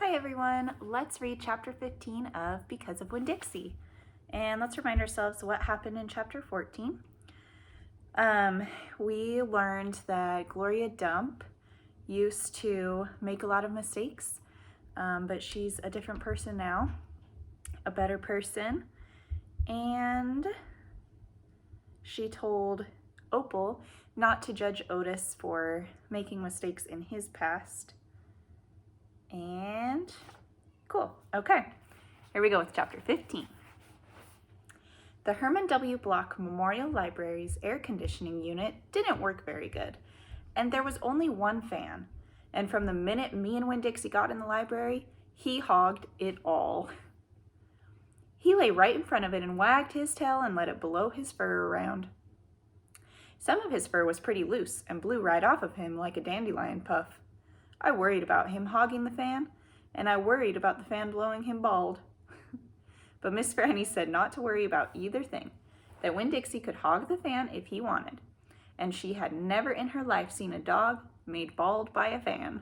Hi everyone, let's read chapter 15 of Because of Winn-Dixie. And let's remind ourselves what happened in chapter 14. We learned that Gloria Dump used to make a lot of mistakes, but she's a different person now, a better person. And she told Opal not to judge Otis for making mistakes in his past. And cool. Okay, here we go with chapter 15. The Herman W. Block Memorial Library's air conditioning unit didn't work very good, and there was only one fan. And from the minute me and Winn-Dixie got in the library, he hogged it all. He lay right in front of it and wagged his tail and let it blow his fur around. Some of his fur was pretty loose and blew right off of him like a dandelion puff. I worried about him hogging the fan, and I worried about the fan blowing him bald. But Miss Franny said not to worry about either thing, that Winn-Dixie could hog the fan if he wanted, and she had never in her life seen a dog made bald by a fan.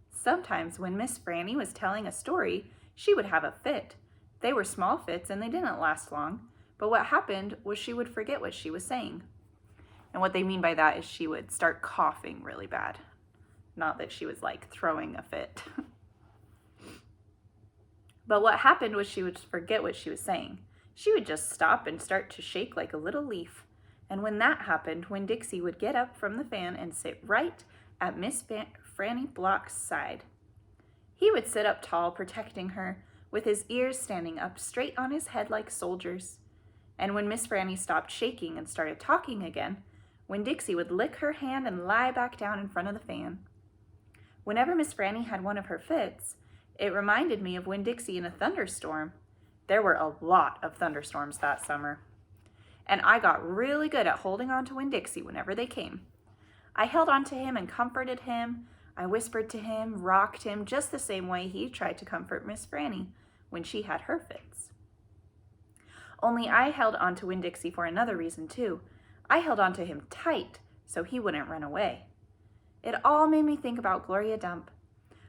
Sometimes when Miss Franny was telling a story, she would have a fit. They were small fits and they didn't last long, but what happened was she would forget what she was saying. And what they mean by that is she would start coughing really bad. Not that she was like throwing a fit. But what happened was she would forget what she was saying. She would just stop and start to shake like a little leaf. And when that happened, Winn-Dixie would get up from the fan and sit right at Miss Franny Block's side. He would sit up tall, protecting her, with his ears standing up straight on his head like soldiers. And when Miss Franny stopped shaking and started talking again, Winn-Dixie would lick her hand and lie back down in front of the fan. Whenever Miss Franny had one of her fits, it reminded me of Winn-Dixie in a thunderstorm. There were a lot of thunderstorms that summer. And I got really good at holding on to Winn-Dixie whenever they came. I held on to him and comforted him. I whispered to him, rocked him, just the same way he tried to comfort Miss Franny when she had her fits. Only I held on to Winn-Dixie for another reason too. I held on to him tight so he wouldn't run away. It all made me think about Gloria Dump.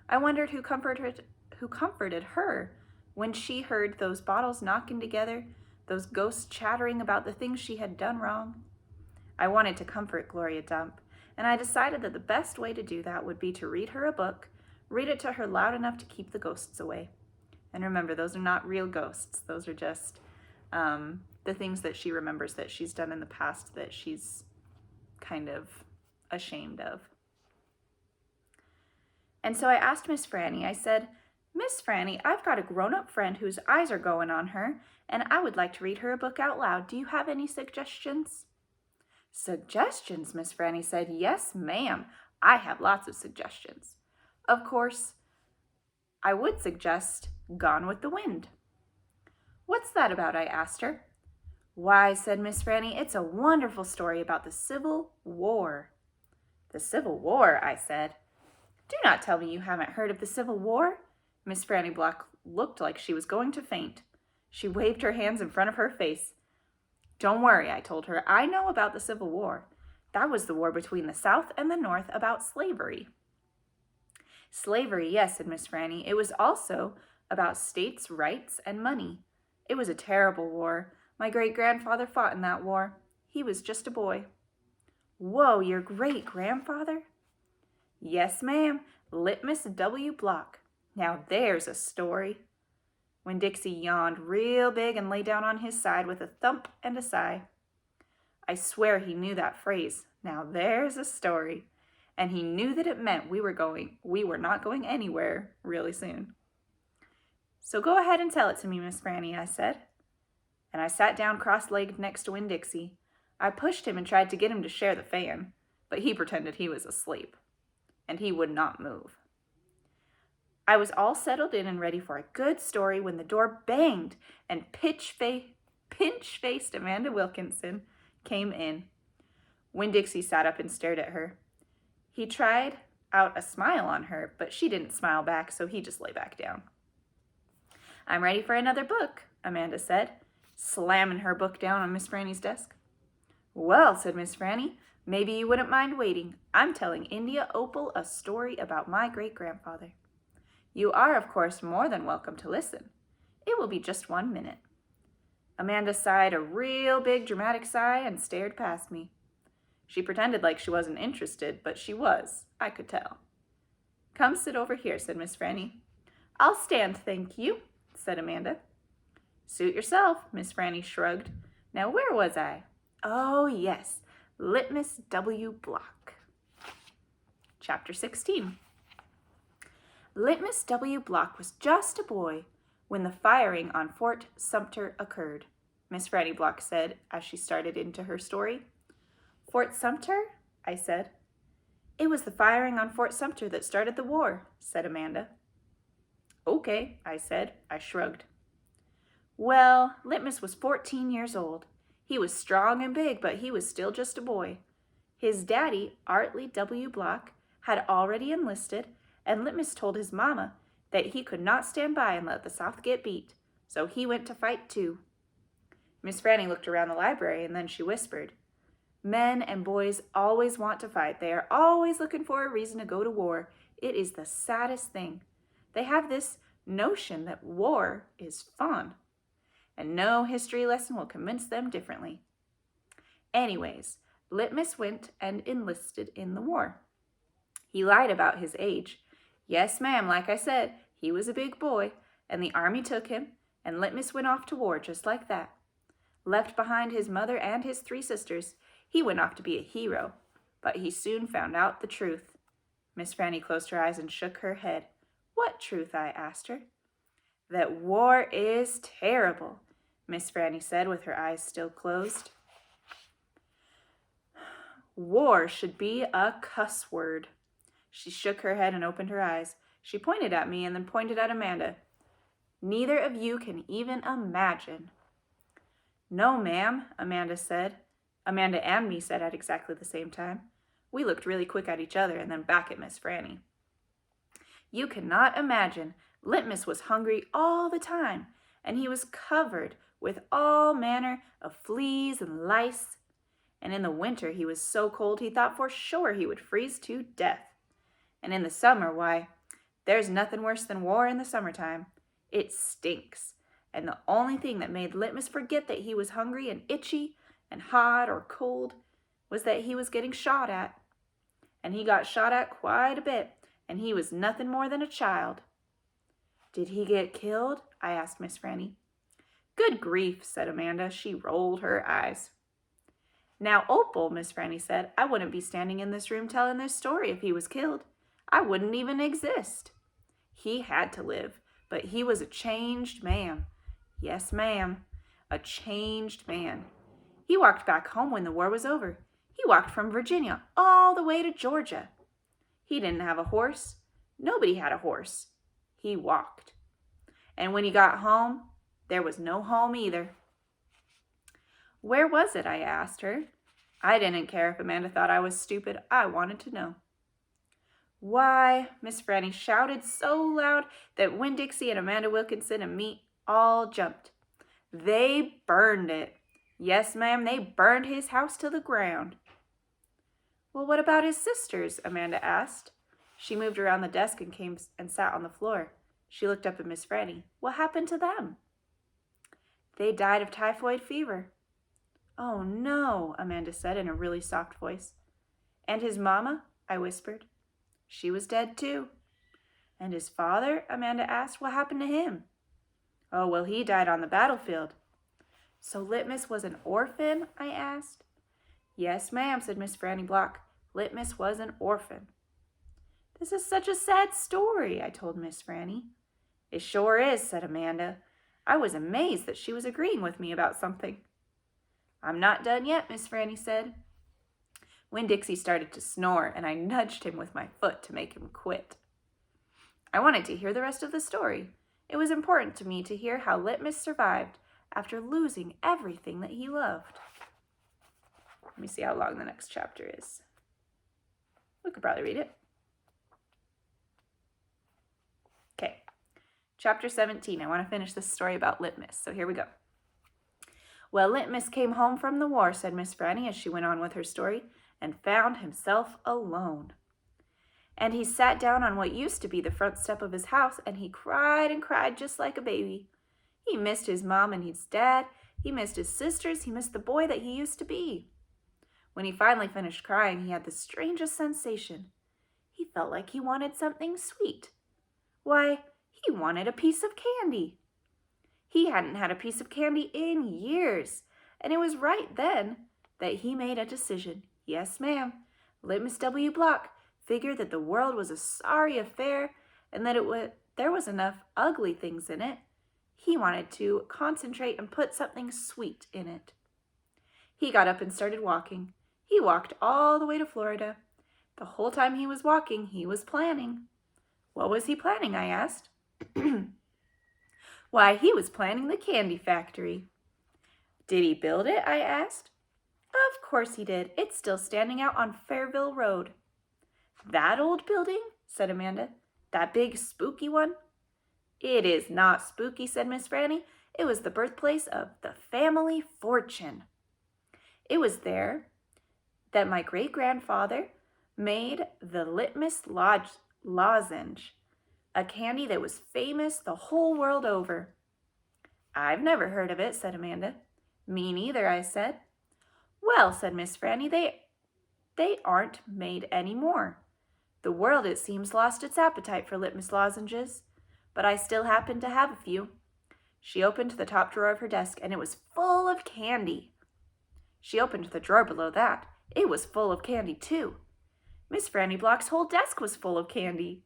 I wondered who comforted her when she heard those bottles knocking together, those ghosts chattering about the things she had done wrong. I wanted to comfort Gloria Dump, and I decided that the best way to do that would be to read her a book, read it to her loud enough to keep the ghosts away. And remember, those are not real ghosts. Those are just the things that she remembers that she's done in the past that she's kind of ashamed of. And so I asked Miss Franny, I said, "Miss Franny, I've got a grown-up friend whose eyes are going on her, and I would like to read her a book out loud. Do you have any suggestions?" "Suggestions?" Miss Franny said. "Yes, ma'am. I have lots of suggestions. Of course, I would suggest Gone with the Wind." "What's that about?" I asked her. "Why," said Miss Franny, "it's a wonderful story about the Civil War." "The Civil War?" I said. "Do not tell me you haven't heard of the Civil War." Miss Franny Block looked like she was going to faint. She waved her hands in front of her face. "Don't worry," I told her. "I know about the Civil War. That was the war between the South and the North about slavery." "Slavery, yes," said Miss Franny. "It was also about states' rights and money. It was a terrible war. My great-grandfather fought in that war. He was just a boy." "Whoa, your great-grandfather?" "Yes, ma'am. Litmus W. Block. Now there's a story." Winn-Dixie yawned real big and lay down on his side with a thump and a sigh. I swear he knew that phrase, "Now there's a story," and he knew that it meant we were not going anywhere really soon. "So go ahead and tell it to me, Miss Franny," I said. And I sat down cross-legged next to Winn-Dixie. I pushed him and tried to get him to share the fan, but he pretended he was asleep, and he would not move. I was all settled in and ready for a good story when the door banged and pinch-faced Amanda Wilkinson came in. Winn-Dixie sat up and stared at her. He tried out a smile on her, but she didn't smile back, so he just lay back down. "I'm ready for another book," Amanda said, slamming her book down on Miss Franny's desk. "Well," said Miss Franny, "maybe you wouldn't mind waiting. I'm telling India Opal a story about my great-grandfather." You are, of course, more than welcome to listen. It will be just 1 minute. Amanda sighed a real big dramatic sigh and stared past me. She pretended like she wasn't interested, but she was, I could tell. Come sit over here, said Miss Franny. I'll stand, thank you, said Amanda. Suit yourself, Miss Franny shrugged. Now where was I? Oh, yes, Litmus W. Block. Chapter 16. Litmus W. Block was just a boy when the firing on Fort Sumter occurred, Miss Franny Block said as she started into her story. Fort Sumter? I said. It was the firing on Fort Sumter that started the war, said Amanda. Okay, I said. I shrugged. Well, Litmus was 14 years old. He was strong and big, but he was still just a boy. His daddy, Artley W. Block, had already enlisted, and Litmus told his mama that he could not stand by and let the South get beat, so he went to fight too. Miss Franny looked around the library and then she whispered, Men and boys always want to fight. They are always looking for a reason to go to war. It is the saddest thing. They have this notion that war is fun, and no history lesson will convince them differently. Anyways, Litmus went and enlisted in the war. He lied about his age. Yes, ma'am, like I said, he was a big boy, and the army took him, and Litmus went off to war just like that. Left behind his mother and his 3 sisters, he went off to be a hero, but he soon found out the truth. Miss Franny closed her eyes and shook her head. What truth? I asked her. That war is terrible, Miss Franny said with her eyes still closed. War should be a cuss word. She shook her head and opened her eyes. She pointed at me and then pointed at Amanda. Neither of you can even imagine. No, ma'am, Amanda said. Amanda and me said at exactly the same time. We looked really quick at each other and then back at Miss Franny. You cannot imagine. Litmus was hungry all the time, and he was covered with all manner of fleas and lice. And in the winter he was so cold he thought for sure he would freeze to death. And in the summer, why, there's nothing worse than war in the summertime. It stinks. And the only thing that made Litmus forget that he was hungry and itchy and hot or cold was that he was getting shot at. And he got shot at quite a bit, and he was nothing more than a child. Did he get killed? I asked Miss Franny. Good grief, said Amanda. She rolled her eyes. Now, Opal, Miss Franny said, I wouldn't be standing in this room telling this story if he was killed. I wouldn't even exist. He had to live, but he was a changed man. Yes, ma'am, a changed man. He walked back home when the war was over. He walked from Virginia all the way to Georgia. He didn't have a horse. Nobody had a horse. He walked. And when he got home, there was no home either. Where was it? I asked her. I didn't care if Amanda thought I was stupid. I wanted to know. Why, Miss Franny shouted so loud that Winn-Dixie and Amanda Wilkinson and me all jumped. They burned it. Yes, ma'am, they burned his house to the ground. Well, what about his sisters? Amanda asked. She moved around the desk and came and sat on the floor. She looked up at Miss Franny. What happened to them? They died of typhoid fever. Oh, no, Amanda said in a really soft voice. And his mama? I whispered. She was dead too. And his father? Amanda asked. What happened to him? Oh, well, he died on the battlefield. So Litmus was an orphan? I asked. Yes, ma'am, said Miss Franny Block. Litmus was an orphan. This is such a sad story, I told Miss Franny. It sure is, said Amanda. I was amazed that she was agreeing with me about something. I'm not done yet, Miss Franny said. Winn-Dixie started to snore, and I nudged him with my foot to make him quit. I wanted to hear the rest of the story. It was important to me to hear how Litmus survived after losing everything that he loved. Let me see how long the next chapter is. We could probably read it. Okay, chapter 17. I want to finish this story about Litmus, so here we go. Well, Litmus came home from the war, said Miss Franny as she went on with her story, and found himself alone. And he sat down on what used to be the front step of his house, and he cried and cried just like a baby. He missed his mom and his dad. He missed his sisters. He missed the boy that he used to be. When he finally finished crying, he had the strangest sensation. He felt like he wanted something sweet. Why, he wanted a piece of candy. He hadn't had a piece of candy in years, and it was right then that he made a decision. Yes, ma'am. Litmus W. Block figured that the world was a sorry affair and that there was enough ugly things in it. He wanted to concentrate and put something sweet in it. He got up and started walking. He walked all the way to Florida. The whole time he was walking, he was planning. What was he planning, I asked. Why, he was planning the candy factory. Did he build it, I asked. Of course he did. It's still standing out on Fairville Road. That old building? Said Amanda. That big spooky one? It is not spooky, said Miss Franny. It was the birthplace of the family fortune. It was there that my great-grandfather made the litmus lozenge, a candy that was famous the whole world over. I've never heard of it, said Amanda. Me neither, I said. Well, said Miss Franny, they aren't made anymore. The world, it seems, lost its appetite for litmus lozenges, but I still happen to have a few. She opened the top drawer of her desk, and it was full of candy. She opened the drawer below that. It was full of candy, too. Miss Franny Block's whole desk was full of candy.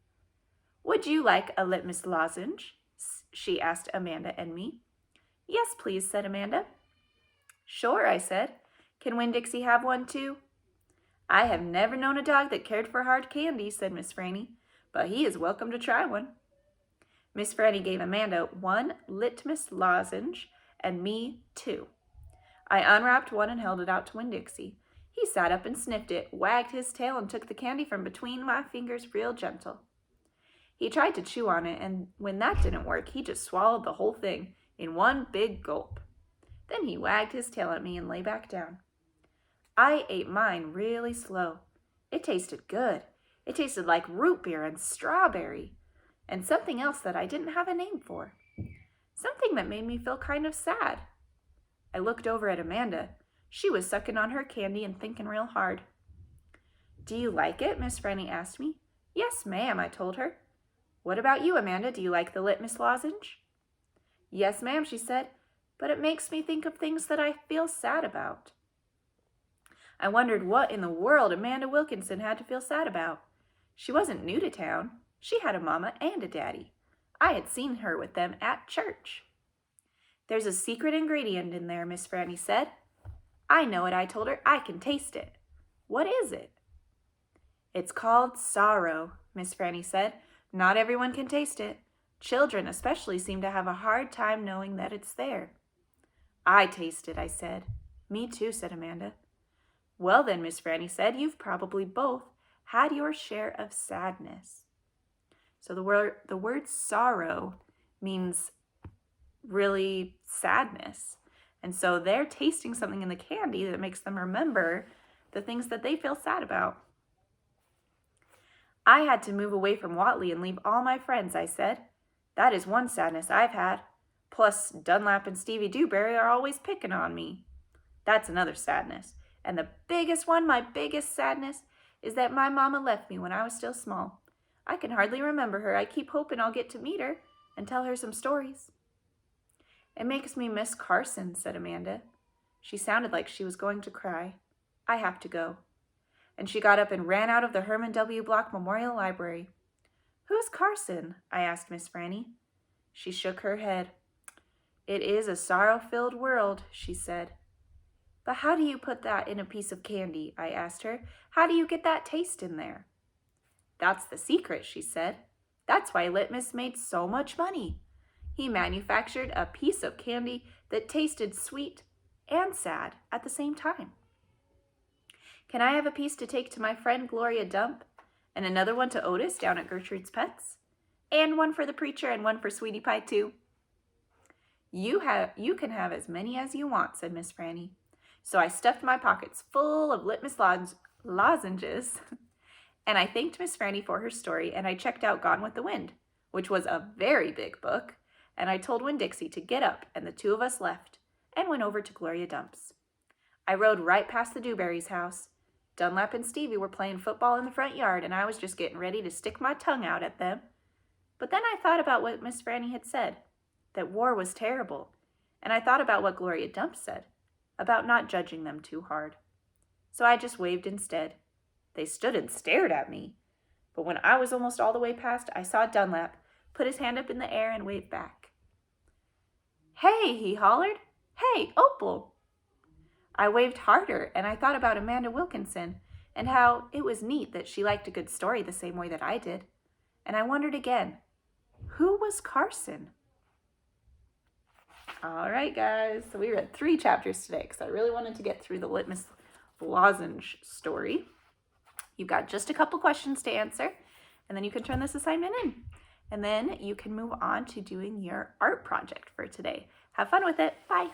Would you like a litmus lozenge? She asked Amanda and me. Yes, please, said Amanda. Sure, I said. Can Winn-Dixie have one, too? I have never known a dog that cared for hard candy, said Miss Franny, but he is welcome to try one. Miss Franny gave Amanda one litmus lozenge and me 2. I unwrapped one and held it out to Winn-Dixie. He sat up and sniffed it, wagged his tail, and took the candy from between my fingers real gentle. He tried to chew on it, and when that didn't work, he just swallowed the whole thing in one big gulp. Then he wagged his tail at me and lay back down. I ate mine really slow. It tasted good. It tasted like root beer and strawberry, and something else that I didn't have a name for. Something that made me feel kind of sad. I looked over at Amanda. She was sucking on her candy and thinking real hard. Do you like it? Miss Franny asked me. Yes, ma'am, I told her. What about you, Amanda? Do you like the litmus lozenge? Yes, ma'am, she said, but it makes me think of things that I feel sad about. I wondered what in the world Amanda Wilkinson had to feel sad about. She wasn't new to town. She had a mama and a daddy. I had seen her with them at church. There's a secret ingredient in there, Miss Franny said. I know it, I told her. I can taste it. What is it? It's called sorrow, Miss Franny said. Not everyone can taste it. Children especially seem to have a hard time knowing that it's there. I taste it, I said. Me too, said Amanda. Well then, Miss Franny said, you've probably both had your share of sadness. So the word sorrow means really sadness. And so they're tasting something in the candy that makes them remember the things that they feel sad about. I had to move away from Watley and leave all my friends, I said. That is one sadness I've had. Plus, Dunlap and Stevie Dewberry are always picking on me. That's another sadness. And the biggest one, my biggest sadness, is that my mama left me when I was still small. I can hardly remember her. I keep hoping I'll get to meet her and tell her some stories. It makes me miss Carson, said Amanda. She sounded like she was going to cry. I have to go. And she got up and ran out of the Herman W. Block Memorial Library. Who's Carson? I asked Miss Franny. She shook her head. It is a sorrow-filled world, she said. But how do you put that in a piece of candy? I asked her. How do you get that taste in there? That's the secret, she said. That's why Litmus made so much money. He manufactured a piece of candy that tasted sweet and sad at the same time. Can I have a piece to take to my friend Gloria Dump? And another one to Otis down at Gertrude's Pets? And one for the preacher and one for Sweetie Pie too? You can have as many as you want, said Miss Franny. So I stuffed my pockets full of litmus lozenges And I thanked Miss Franny for her story, and I checked out Gone with the Wind, which was a very big book, and I told Winn-Dixie to get up, and the two of us left and went over to Gloria Dump's. I rode right past the Dewberry's house. Dunlap and Stevie were playing football in the front yard, and I was just getting ready to stick my tongue out at them. But then I thought about what Miss Franny had said, that war was terrible, and I thought about what Gloria Dumps said, about not judging them too hard. So I just waved instead. They stood and stared at me. But when I was almost all the way past, I saw Dunlap put his hand up in the air and wave back. "Hey," he hollered. "Hey, Opal." I waved harder, and I thought about Amanda Wilkinson and how it was neat that she liked a good story the same way that I did. And I wondered again, who was Carson? All right, guys, so we read 3 chapters today because I really wanted to get through the Litmus Lozenge story. You've got just a couple questions to answer, and then you can turn this assignment in. And then you can move on to doing your art project for today. Have fun with it. Bye.